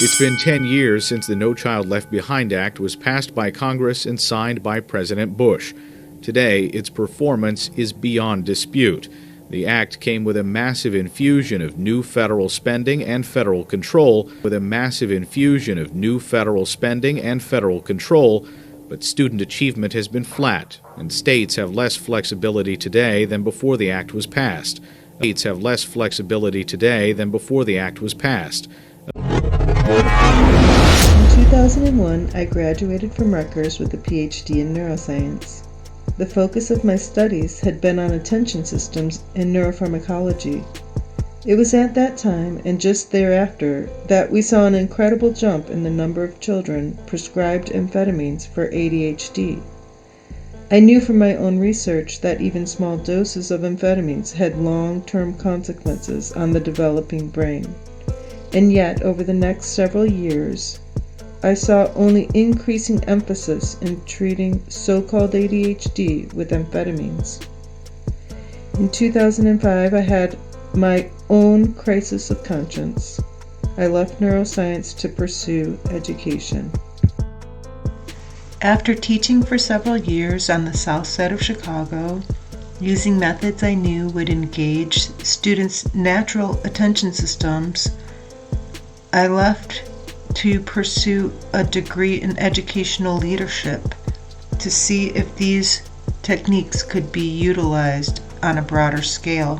It's been 10 years since the No Child Left Behind Act was passed by Congress and signed by President Bush. Today, its performance is beyond dispute. The act came with a massive infusion of new federal spending and federal control, but student achievement has been flat, and states have less flexibility today than before the act was passed. In 2001, I graduated from Rutgers with a PhD in neuroscience. The focus of my studies had been on attention systems and neuropharmacology. It was at that time, and just thereafter, that we saw an incredible jump in the number of children prescribed amphetamines for ADHD. I knew from my own research that even small doses of amphetamines had long-term consequences on the developing brain. And yet, over the next several years, I saw only increasing emphasis in treating so-called ADHD with amphetamines. In 2005, I had my own crisis of conscience. I left neuroscience to pursue education. After teaching for several years on the south side of Chicago, using methods I knew would engage students' natural attention systems, I left to pursue a degree in educational leadership to see if these techniques could be utilized on a broader scale.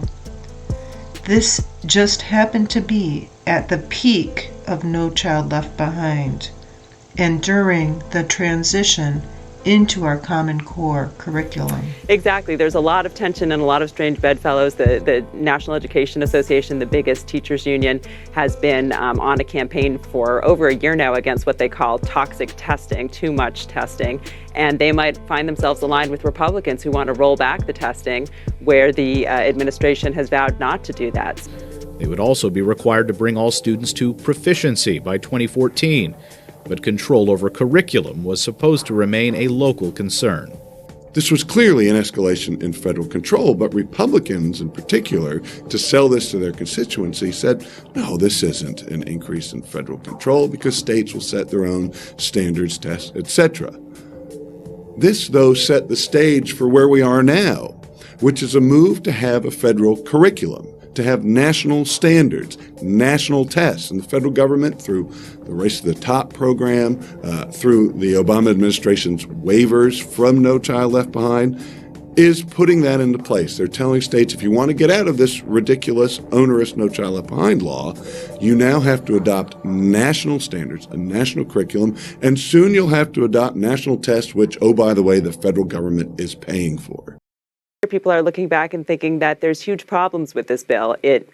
This just happened to be at the peak of No Child Left Behind and during the transition into our Common Core curriculum. Exactly. There's a lot of tension and a lot of strange bedfellows. The National Education Association, the biggest teachers union, has been on a campaign for over a year now against what they call toxic testing, too much testing. And they might find themselves aligned with Republicans who want to roll back the testing where the administration has vowed not to do that. They would also be required to bring all students to proficiency by 2014. But control over curriculum was supposed to remain a local concern. This was clearly an escalation in federal control, but Republicans in particular, to sell this to their constituency, said, no, this isn't an increase in federal control because states will set their own standards, tests, etc. This, though, set the stage for where we are now, which is a move to have a federal curriculum, to have national standards, national tests. And the federal government, through the Race to the Top program, through the Obama administration's waivers from No Child Left Behind, is putting that into place. They're telling states, if you want to get out of this ridiculous, onerous No Child Left Behind law, you now have to adopt national standards, a national curriculum, and soon you'll have to adopt national tests, which, oh, by the way, the federal government is paying for. People are looking back and thinking that there's huge problems with this bill. It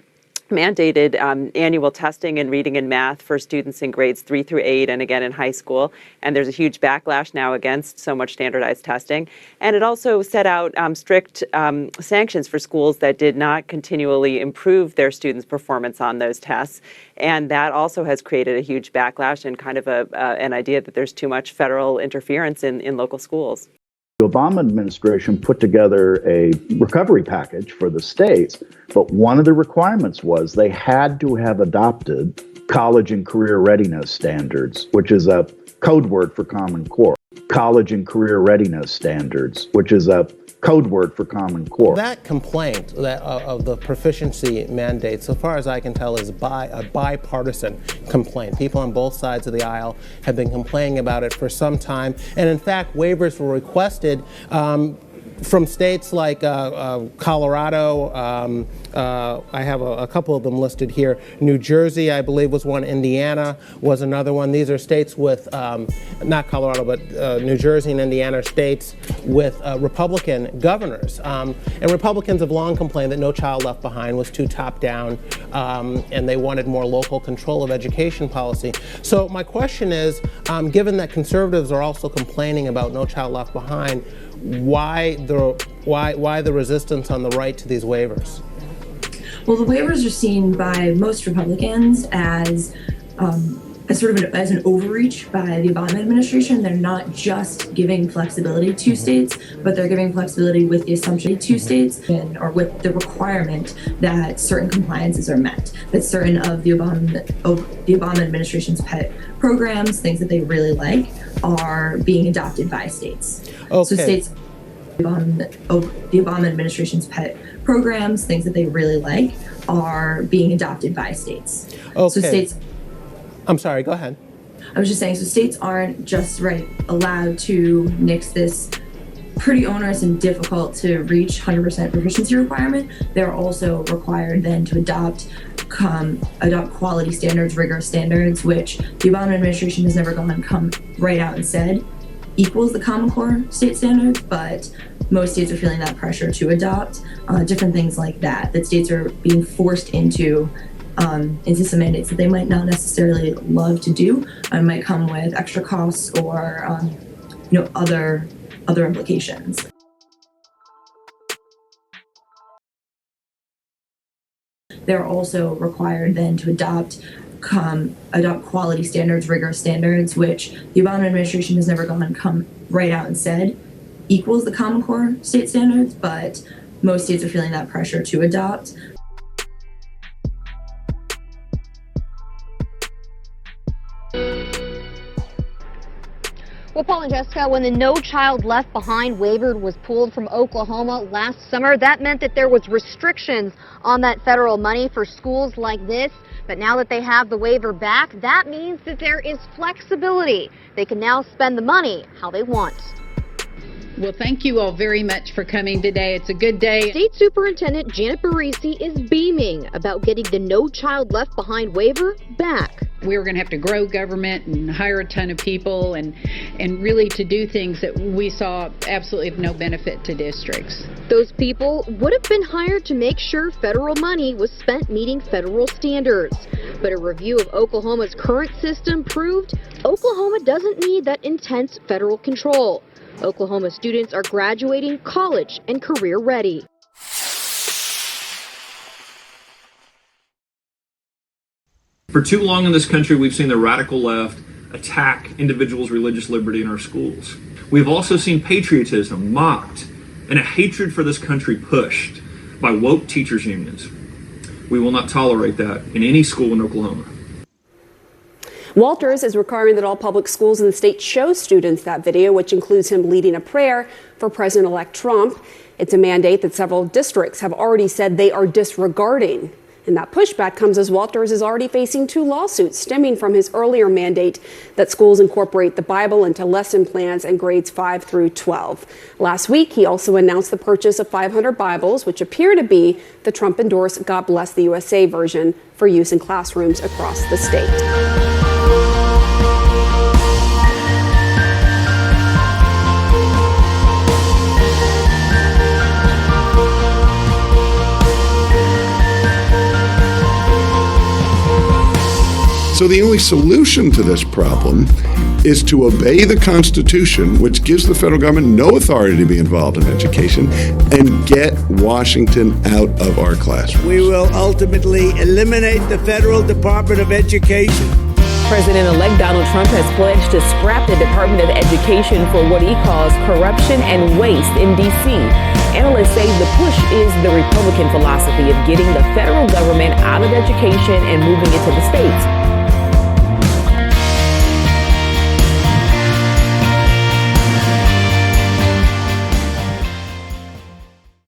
mandated annual testing in reading and math for students in grades 3 through 8 and again in high school. And there's a huge backlash now against so much standardized testing. And it also set out strict sanctions for schools that did not continually improve their students' performance on those tests. And that also has created a huge backlash and kind of an idea that there's too much federal interference in local schools. The Obama administration put together a recovery package for the states, but one of the requirements was they had to have adopted college and career readiness standards, which is a code word for Common Core. College and career readiness standards, which is a code word for Common Core. That complaint of the proficiency mandate, so far as I can tell, is a bipartisan complaint. People on both sides of the aisle have been complaining about it for some time, and in fact, waivers were requested from states like Colorado. I have a couple of them listed here. New Jersey, I believe, was one. Indiana was another one. These are states with, not Colorado, but New Jersey and Indiana are states with Republican governors. And Republicans have long complained that No Child Left Behind was too top-down, and they wanted more local control of education policy. So my question is, given that conservatives are also complaining about No Child Left Behind, why the resistance on the right to these waivers? Well, the waivers are seen by most Republicans as as sort of as an overreach by the Obama administration. They're not just giving flexibility to states, but they're giving flexibility with the assumption to states or with the requirement that certain compliances are met, that certain of the Obama administration's pet programs, things that they really like, are being adopted by states. Okay. So states, the Obama administration's pet programs, things that they really like, are being adopted by states. Okay. So states. I'm sorry, go ahead. I was just saying, so states aren't just allowed to nix this pretty onerous and difficult to reach 100% proficiency requirement. They're also required then to adopt quality standards, rigorous standards, which the Obama administration has never come right out and said equals the Common Core state standards, but most states are feeling that pressure to adopt different things like that states are being forced into some mandates that they might not necessarily love to do, and might come with extra costs or other implications. They're also required then to adopt quality standards, rigorous standards, which the Obama administration has never come right out and said equals the Common Core state standards, but most states are feeling that pressure to adopt. Well, Paul and Jessica, when the No Child Left Behind waiver was pulled from Oklahoma last summer, that meant that there was restrictions on that federal money for schools like this. But now that they have the waiver back, that means that there is flexibility. They can now spend the money how they want. Well, thank you all very much for coming today. It's a good day. State Superintendent Janet Barisi is beaming about getting the No Child Left Behind waiver back. We were going to have to grow government and hire a ton of people and really to do things that we saw absolutely of no benefit to districts. Those people would have been hired to make sure federal money was spent meeting federal standards. But a review of Oklahoma's current system proved Oklahoma doesn't need that intense federal control. Oklahoma students are graduating college and career ready. For too long in this country, we've seen the radical left attack individuals' religious liberty in our schools. We've also seen patriotism mocked and a hatred for this country pushed by woke teachers' unions. We will not tolerate that in any school in Oklahoma. Walters is requiring that all public schools in the state show students that video, which includes him leading a prayer for President-elect Trump. It's a mandate that several districts have already said they are disregarding. And that pushback comes as Walters is already facing 2 lawsuits stemming from his earlier mandate that schools incorporate the Bible into lesson plans in grades 5 through 12. Last week, he also announced the purchase of 500 Bibles, which appear to be the Trump-endorsed God Bless the USA version for use in classrooms across the state. So the only solution to this problem is to obey the Constitution, which gives the federal government no authority to be involved in education, and get Washington out of our classrooms. We will ultimately eliminate the Federal Department of Education. President-elect Donald Trump has pledged to scrap the Department of Education for what he calls corruption and waste in D.C. Analysts say the push is the Republican philosophy of getting the federal government out of education and moving it to the states.